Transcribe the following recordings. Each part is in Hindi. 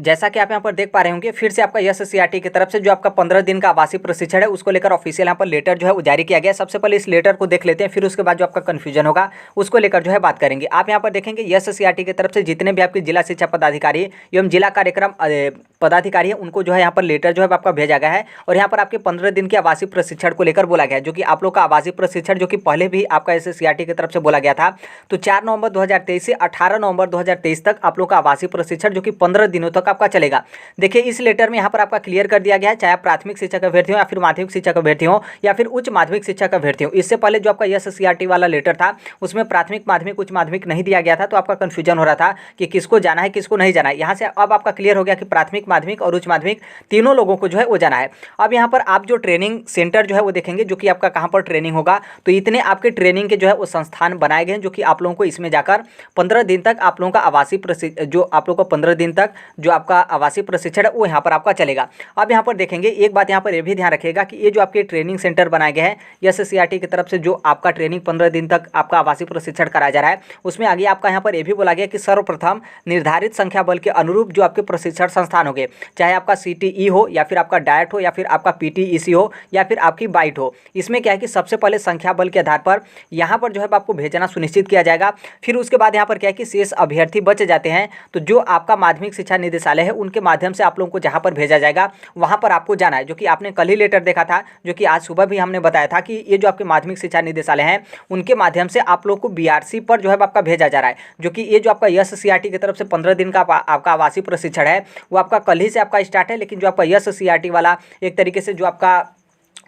जैसा कि आप यहाँ पर देख पा रहे होंगे, फिर से आपका एससीईआरटी की तरफ से जो आपका 15 दिन का आवासीय प्रशिक्षण है उसको लेकर ऑफिशियल यहाँ पर लेटर जो है वो जारी किया गया है। सबसे पहले इस लेटर को देख लेते हैं, फिर उसके बाद जो आपका कन्फ्यूजन होगा उसको लेकर जो है बात करेंगे। आप यहाँ पर देखेंगे एससीईआरटी की तरफ से जितने भी आपके जिला शिक्षा पदाधिकारी एवं जिला कार्यक्रम पदाधिकारी है उनको जो है यहाँ पर लेटर जो है आपका भेजा गया है और यहाँ पर आपके 15 दिन के आवासीय प्रशिक्षण को लेकर बोला गया है, जो कि आप लोग का आवासीय प्रशिक्षण जो कि पहले भी आपका एससीईआरटी की तरफ से बोला गया था। तो 4 नवंबर 2023 से 18 नवंबर 2023 तक आप लोग का आवासीय प्रशिक्षण जो कि 15 दिनों तक आपका चलेगा। देखिए इस लेटर में यहाँ पर आपका क्लियर कर दिया गया है, चाहे आप प्राथमिक शिक्षा का अभ्यर्थी हो या फिर माध्यमिक शिक्षा का अभ्यर्थी हो या फिर उच्च माध्यमिक शिक्षा का अभ्यर्थी हो। इससे पहले जो आपका एससीईआरटी वाला लेटर था उसमें प्राथमिक माध्यमिक उच्च माध्यमिक नहीं दिया गया था, तो आपका कन्फ्यूजन हो रहा था कि किसको जाना है किसको नहीं जाना है। यहाँ से अब आपका क्लियर हो गया कि प्राथमिक माध्यमिक और उच्च माध्यमिक तीनों लोगों को जो है वो जाना है। अब यहाँ पर आप जो ट्रेनिंग सेंटर जो है वो देखेंगे जो कि आपका कहाँ पर ट्रेनिंग होगा, तो इतने आपके ट्रेनिंग के जो है वो संस्थान बनाए गए हैं जो कि आप लोगों को इसमें जाकर 15 दिन तक आप लोगों का आवासीय जो आप लोगों को 15 दिन तक जो आपका आवासीय प्रशिक्षण है वो यहाँ पर आपका चलेगा। अब यहाँ पर देखेंगे एक बात यहाँ पर ये भी ध्यान रखिएगा कि ये जो आपके ट्रेनिंग सेंटर बनाए गए हैं एससीईआरटी की तरफ से जो आपका ट्रेनिंग 15 दिन तक आपका आवासीय प्रशिक्षण कराया जा रहा है, उसमें आगे आपका यहाँ पर ये भी बोला गया कि सर्वप्रथम निर्धारित संख्या बल के अनुरूप जो आपके प्रशिक्षण संस्थान होंगे, चाहे आपका सीटीई हो या फिर आपका डाइट हो या फिर आपका पीटीईसी हो या फिर आपकी बाइट हो। इसमें क्या है कि सबसे पहले संख्या बल के आधार पर यहाँ पर जो है आपको भेजना सुनिश्चित किया जाएगा। फिर उसके बाद यहाँ पर क्या है कि शेष अभ्यर्थी बच जाते हैं तो जो आपका माध्यमिक शिक्षा निदेशालय है उनके माध्यम से आप लोगों को जहाँ पर भेजा जाएगा वहाँ पर आपको जाना है, जो कि आपने कल ही लेटर देखा था, जो कि आज सुबह भी हमने बताया था कि ये जो आपके माध्यमिक शिक्षा निदेशालय हैं उनके माध्यम से आप लोग को बीआरसी पर जो है आपका भेजा जा रहा है, जो कि ये जो आपका एससीईआरटी की तरफ से 15 दिन का आपका आवासीय प्रशिक्षण है वो आपका कल ही से आपका स्टार्ट है। लेकिन जो आपका एससीईआरटी वाला एक तरीके से जो आपका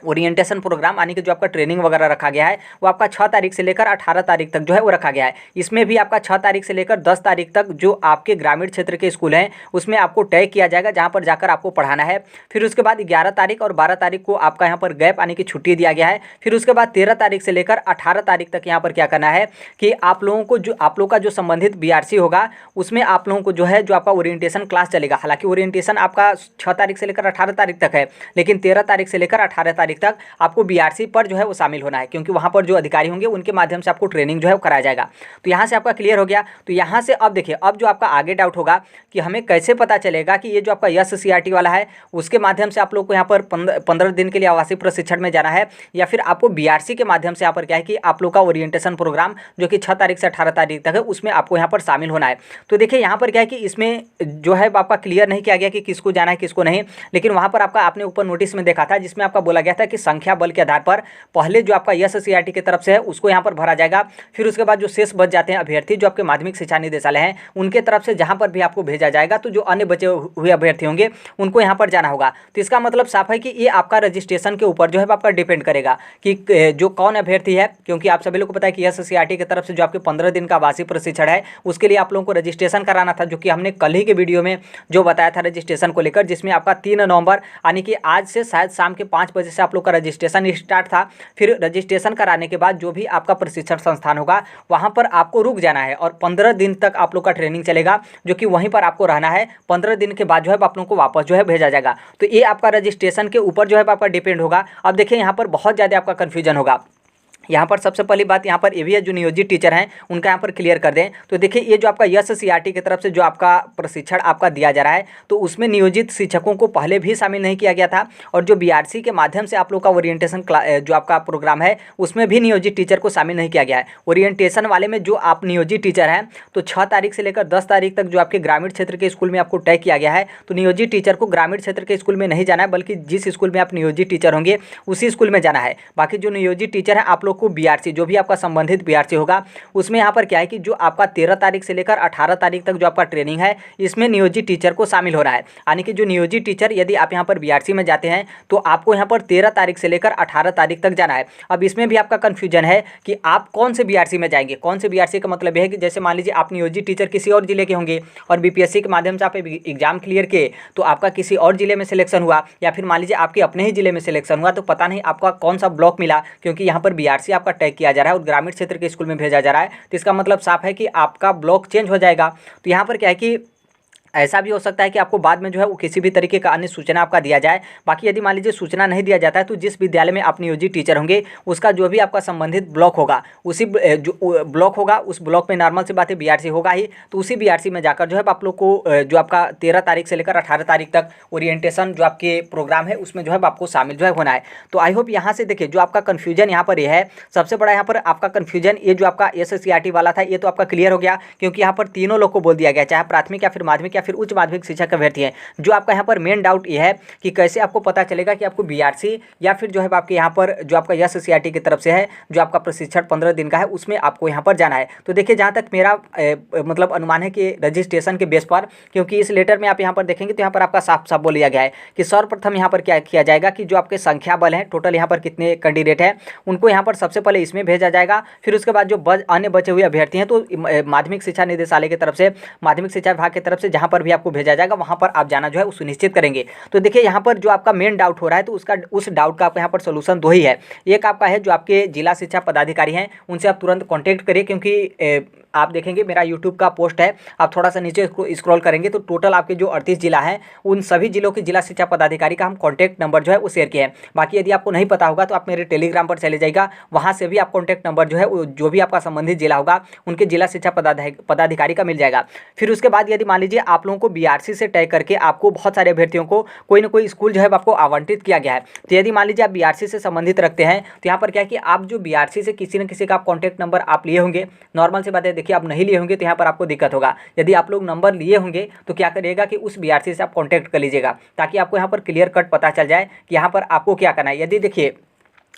ओरिएंटेशन प्रोग्राम यानी कि जो आपका ट्रेनिंग वगैरह रखा गया है वो आपका 6 तारीख से लेकर 18 तारीख तक जो है वो रखा गया है। इसमें भी आपका 6 तारीख से लेकर 10 तारीख तक जो आपके ग्रामीण क्षेत्र के स्कूल हैं उसमें आपको तय किया जाएगा जहाँ पर जाकर आपको पढ़ाना है। फिर उसके बाद 11 तारीख और 12 तारीख को आपका यहाँ पर गैप यानी कि छुट्टी दिया गया है। फिर उसके बाद 13 तारीख से लेकर 18 तारीख तक यहाँ पर क्या करना है कि आप लोगों को जो आप लोग का जो संबंधित बीआरसी होगा उसमें आप लोगों को जो है जो आपका ओरिएंटेशन क्लास चलेगा। हालांकि ओरिएंटेशन आपका 6 तारीख से लेकर 18 तारीख तक है, लेकिन 13 तारीख से लेकर 18 तारीख तक आपको बीआरसी पर जो है वो शामिल होना है, क्योंकि वहाँ पर जो अधिकारी होंगे उनके माध्यम से आपको ट्रेनिंग जो है वो कराया जाएगा। तो यहाँ से आपका क्लियर हो गया। तो यहाँ से अब देखिए अब जो आपका आगे डाउट होगा कि हमें कैसे पता चलेगा कि ये जो आपका एससीईआरटी वाला है उसके माध्यम से आप लोग को यहाँ पर 15 दिन के लिए आवासीय प्रशिक्षण में जाना है या फिर आपको बीआरसी के माध्यम से यहाँ पर क्या है कि आप लोग का ओरिएंटेशन प्रोग्राम जो कि 6 तारीख से 18 तारीख तक है उसमें आपको यहाँ पर शामिल होना है। तो देखिए यहाँ पर क्या है कि इसमें जो है आपका क्लियर नहीं किया गया कि किसको जाना है किसको नहीं, लेकिन वहाँ पर आपका आपने ऊपर नोटिस में देखा था जिसमें आपका बोला गया था कि संख्या बल के आधार पर पहले जो आपका एससीईआरटी की तरफ से है उसको यहाँ पर भरा जाएगा। फिर उसके बाद जो शेष बच जाते हैं अभ्यर्थी जो आपके माध्यमिक शिक्षा निदेशालय हैं उनके तरफ से जहाँ पर भी आपको भेजा जाएगा, तो जो अन्य बचे हुए अभ्यर्थी होंगे उनको यहाँ पर जाना होगा। तो इसका मतलब साफ है कि ये आपका रजिस्ट्रेशन के ऊपर जो है आपका डिपेंड करेगा कि जो कौन अभ्यर्थी है, क्योंकि आप सभी लोग को पता है कि एससीईआरटी की तरफ से जो आपके 15 दिन का आवासीय प्रशिक्षण है उसके लिए आप लोगों को रजिस्ट्रेशन कराना था, जो कि हमने कल ही के वीडियो में जो बताया था रजिस्ट्रेशन को लेकर, जिसमें आपका 3 नवंबर यानी कि आज से शायद शाम के 5 बजे से आप लोग का रजिस्ट्रेशन स्टार्ट था। फिर रजिस्ट्रेशन कराने के बाद जो भी आपका प्रशिक्षण संस्थान होगा वहां पर आपको रुक जाना है और 15 दिन तक आप लोग का ट्रेनिंग चलेगा, जो कि वहीं पर आपको रहना है। 15 दिन के बाद जो है आप लोगों को वापस जो है भेजा जाएगा। तो ये आपका रजिस्ट्रेशन के ऊपर जो है आपका डिपेंड होगा। अब देखिए यहाँ पर बहुत ज़्यादा आपका कन्फ्यूजन होगा। यहाँ पर सबसे पहली बात यहाँ पर ये भी है जो नियोजित टीचर हैं उनका यहाँ पर क्लियर कर दें। तो देखिए ये जो आपका एससीईआरटी की तरफ से जो आपका प्रशिक्षण आपका दिया जा रहा है तो उसमें नियोजित शिक्षकों को पहले भी शामिल नहीं किया गया था, और जो बीआरसी के माध्यम से आप लोग का ओरिएंटेशन जो आपका प्रोग्राम है उसमें भी नियोजित टीचर को शामिल नहीं किया गया है। ओरिएंटेशन वाले में जो आप नियोजित टीचर हैं तो 6 तारीख से लेकर 10 तारीख तक जो आपके ग्रामीण क्षेत्र के स्कूल में आपको तय किया गया है, तो नियोजित टीचर को ग्रामीण क्षेत्र के स्कूल में नहीं जाना है, बल्कि जिस स्कूल में आप नियोजित टीचर होंगे उसी स्कूल में जाना है। बाकी जो नियोजित टीचर है आप लोग को बीआरसी जो भी आपका संबंधित बीआरसी होगा उसमें यहाँ पर क्या है कि जो आपका 13 तारीख से लेकर 18 तारीख तक जो आपका ट्रेनिंग है इसमें नियोजित टीचर को शामिल हो रहा है। यानी कि जो नियोजित टीचर यदि आप यहाँ पर बीआरसी में जाते हैं तो आपको यहाँ पर 13 तारीख से लेकर 18 तारीख तक जाना है। अब इसमें भी आपका कन्फ्यूजन है कि आप कौन से बीआरसी में जाएंगे। कौन से बीआरसी का मतलब यह है कि जैसे मान लीजिए आप नियोजित टीचर किसी और जिले के होंगे और बीपीएससी के माध्यम से आप एग्जाम क्लियर किए तो आपका किसी और जिले में सिलेक्शन हुआ, या फिर मान लीजिए आपके अपने ही जिले में सिलेक्शन हुआ, तो पता नहीं आपका कौन सा ब्लॉक मिला, क्योंकि यहाँ पर बीआरसी आपका तय किया जा रहा है और ग्रामीण क्षेत्र के स्कूल में भेजा जा रहा है। तो इसका मतलब साफ है कि आपका ब्लॉक चेंज हो जाएगा। तो यहाँ पर क्या है कि ऐसा भी हो सकता है कि आपको बाद में जो है वो किसी भी तरीके का अन्य सूचना आपका दिया जाए। बाकी यदि मान लीजिए सूचना नहीं दिया जाता है तो जिस विद्यालय में आप नियोजित टीचर होंगे उसका जो भी आपका संबंधित ब्लॉक होगा, उसी जो ब्लॉक होगा उस ब्लॉक में नॉर्मल सी बात है बीआरसी होगा ही, तो उसी बीआरसी में जाकर जो है आप लोग को जो आपका 13 तारीख से लेकर 18 तारीख तक ओरिएंटेशन जो आपके प्रोग्राम है उसमें जो है आपको शामिल जो है होना है। तो आई होप यहाँ से देखिए जो आपका कन्फ्यूजन यहाँ पर यह है, सबसे बड़ा यहाँ पर आपका कन्फ्यूजन ये जो आपका SSCRT वाला था ये तो आपका क्लियर हो गया, क्योंकि यहाँ पर तीनों लोग को बोल दिया गया, चाहे प्राथमिक या फिर माध्यमिक या फिर उच्च माध्यमिक शिक्षा के अभ्यर्थी हैं। जो आपका यहाँ पर मेन डाउट ये है कि कैसे आपको पता चलेगा कि आपको बीआरसी या फिर जो है आपके यहाँ पर जो आपका SSCRT की तरफ से है जो आपका प्रशिक्षण 15 दिन का है उसमें आपको यहाँ पर जाना है। तो देखिए जहाँ तक मेरा मतलब अनुमान है कि रजिस्ट्रेशन के बेस पर, क्योंकि इस लेटर में आप यहाँ पर देखेंगे तो यहाँ पर आपका साफ साफ बोल दिया गया है कि सर्वप्रथम यहाँ पर क्या किया जाएगा कि जो आपके संख्या बल हैं टोटल यहाँ पर कितने कैंडिडेट हैं उनको यहाँ पर सबसे पहले इसमें भेजा जाएगा। फिर उसके बाद जो अन्य बचे हुए अभ्यर्थी हैं तो माध्यमिक शिक्षा निदेशालय की तरफ से, माध्यमिक शिक्षा विभाग की तरफ से जहाँ पर भी आपको भेजा जाएगा वहाँ पर आप जाना जो है सुनिश्चित करेंगे। तो देखिए यहाँ पर जो आपका मेन डाउट हो रहा है तो उस डाउट का आपका यहाँ पर सोल्यूशन दो ही है। एक आपका है जो आपके जिला शिक्षा पदाधिकारी हैं उनसे आप तुरंत कॉन्टैक्ट करिए, क्योंकि आप देखेंगे मेरा यूट्यूब का पोस्ट है, आप थोड़ा सा नीचे स्क्रॉल करेंगे तो टोटल आपके जो 38 जिला हैं उन सभी जिलों के जिला शिक्षा पदाधिकारी का हम कॉन्टैक्ट नंबर जो है वो शेयर किए हैं। बाकी यदि आपको नहीं पता होगा तो आप मेरे टेलीग्राम पर चले जाइएगा, वहाँ से भी आप कॉन्टैक्ट नंबर जो है जो भी आपका संबंधित जिला होगा उनके जिला शिक्षा पदाधिकारी का मिल जाएगा। फिर उसके बाद यदि मान लीजिए आप लोगों को बीआरसी से तय करके आपको बहुत सारे अभ्यर्थियों को कोई ना कोई स्कूल जो है आपको आवंटित किया गया है, तो यदि मान लीजिए आप बीआरसी से संबंधित रखते हैं तो यहाँ पर क्या है कि आप जो बीआरसी से किसी न किसी का आप कॉन्टैक्ट नंबर आप लिए होंगे, नॉर्मल सी बात है देखिए आप नहीं लिए होंगे तो यहाँ पर आपको दिक्कत होगा। यदि आप लोग नंबर लिए होंगे तो क्या करिएगा कि उस बीआरसी से आप कॉन्टैक्ट कर लीजिएगा ताकि आपको यहाँ पर क्लियर कट पता चल जाए कि यहाँ पर आपको क्या करना है। यदि देखिए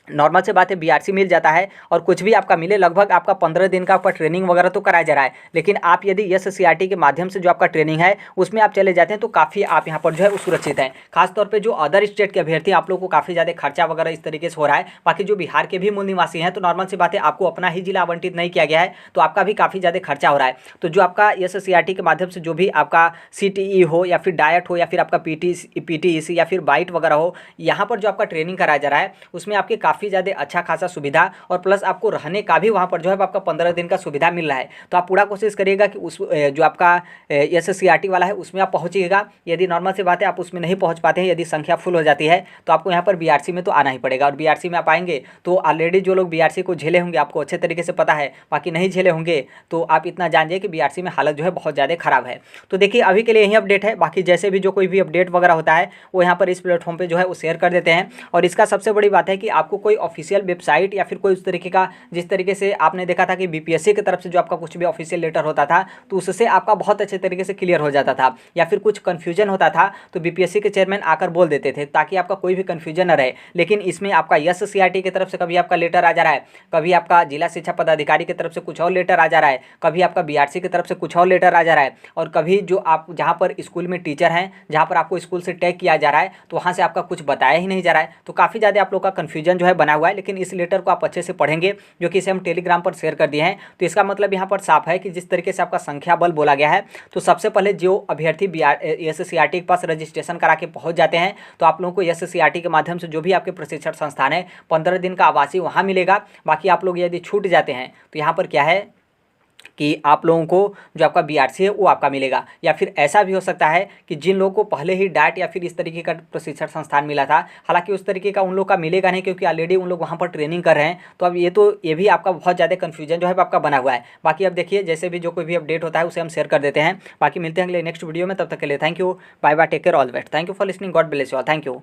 नॉर्मल से बात है बीआरसी मिल जाता है और कुछ भी आपका मिले, लगभग आपका 15 दिन का आपका ट्रेनिंग वगैरह तो कराया जा रहा है, लेकिन आप यदि SSCRT के माध्यम से जो आपका ट्रेनिंग है उसमें आप चले जाते हैं तो काफ़ी आप यहाँ पर जो है वो सुरक्षित हैं। खासतौर पे जो अदर स्टेट के अभ्यर्थी आप लोग को काफ़ी ज़्यादा खर्चा वगैरह इस तरीके से हो रहा है। बाकी जो बिहार के भी मूल निवासी हैं तो नॉर्मल सी बात है आपको अपना ही जिला आवंटित नहीं किया गया है तो आपका भी काफ़ी ज़्यादा खर्चा हो रहा है। तो जो आपका SSCRT के माध्यम से जो भी आपका CTE हो या फिर डायट हो या फिर आपका PTEC या फिर बाइट वगैरह हो, यहाँ पर जो आपका ट्रेनिंग कराया जा रहा है उसमें आपके काफ़ी ज़्यादा अच्छा खासा सुविधा और प्लस आपको रहने का भी वहाँ पर जो है आपका 15 दिन का सुविधा मिल रहा है। तो आप पूरा कोशिश करिएगा कि उस जो आपका SSCRT वाला है उसमें आप पहुँचिएगा। यदि नॉर्मल से बात है आप उसमें नहीं पहुँच पाते हैं, यदि संख्या फुल हो जाती है तो आपको यहाँ पर बीआरसी में तो आना ही पड़ेगा। और बीआरसी में आप आएंगे तो ऑलरेडी जो लोग बीआरसी को झेले होंगे आपको अच्छे तरीके से पता है, बाकी नहीं झेले होंगे तो आप इतना जानिए कि बीआरसी में हालत जो है बहुत ज़्यादा खराब है। तो देखिए अभी के लिए यही अपडेट है, बाकी जैसे भी जो कोई भी अपडेट वगैरह होता है वो यहाँ पर इस प्लेटफॉर्म पर जो है वो शेयर कर देते हैं। और इसका सबसे बड़ी बात है कि आपको कोई ऑफिशियल वेबसाइट या फिर कोई उस तरीके का, जिस तरीके से आपने देखा था कि बीपीएससी की तरफ से जो आपका कुछ भी ऑफिशियल लेटर होता था तो उससे आपका बहुत अच्छे तरीके से क्लियर हो जाता था, या फिर कुछ कन्फ्यूजन होता था तो बीपीएससी के चेयरमैन आकर बोल देते थे ताकि आपका कोई भी कन्फ्यूजन न रहे। लेकिन इसमें आपका SSCRT की तरफ से कभी आपका लेटर आ जा रहा है, कभी आपका जिला शिक्षा पदाधिकारी की तरफ से कुछ और लेटर आ जा रहा है, कभी आपका बीआरसी की तरफ से कुछ और लेटर आ जा रहा है, और कभी जो आप जहाँ पर स्कूल में टीचर हैं जहाँ पर आपको स्कूल से टैग किया जा रहा है तो वहाँ से आपका कुछ बताया ही नहीं जा रहा है। तो काफ़ी ज़्यादा आप लोग का कन्फ्यूजन जो है बना हुआ है। लेकिन इस लेटर को आप अच्छे से पढ़ेंगे जो कि इसे हम टेलीग्राम पर शेयर कर दिए हैं, तो इसका मतलब यहाँ पर साफ है कि जिस तरीके से आपका संख्या बल बोला गया है तो सबसे पहले जो अभ्यर्थी SSCRT के पास रजिस्ट्रेशन करा के पहुँच जाते हैं तो आप लोगों को SSCRT के माध्यम से जो भी आपके प्रशिक्षण संस्थान है 15 दिन का आवासीय वहाँ मिलेगा। बाकी आप लोग यदि छूट जाते हैं तो यहाँ पर क्या है कि आप लोगों को जो आपका बीआरसी है वो आपका मिलेगा। या फिर ऐसा भी हो सकता है कि जिन लोगों को पहले ही डाइट या फिर इस तरीके का प्रशिक्षण संस्थान मिला था, हालांकि उस तरीके का उन लोग का मिलेगा नहीं क्योंकि ऑलरेडी उन लोग वहाँ पर ट्रेनिंग कर रहे हैं। तो अब ये भी आपका बहुत ज़्यादा कन्फ्यूजन जो है आपका बना हुआ है। बाकी अब देखिए जैसे भी जो कोई भी अपडेट होता है उसे हम शेयर कर देते हैं। बाकी मिलते हैं अगले नेक्स्ट वीडियो में, तब तक के लिए thank you, bye bye, take care, all the best, thank you for listening, God bless you all, thank you.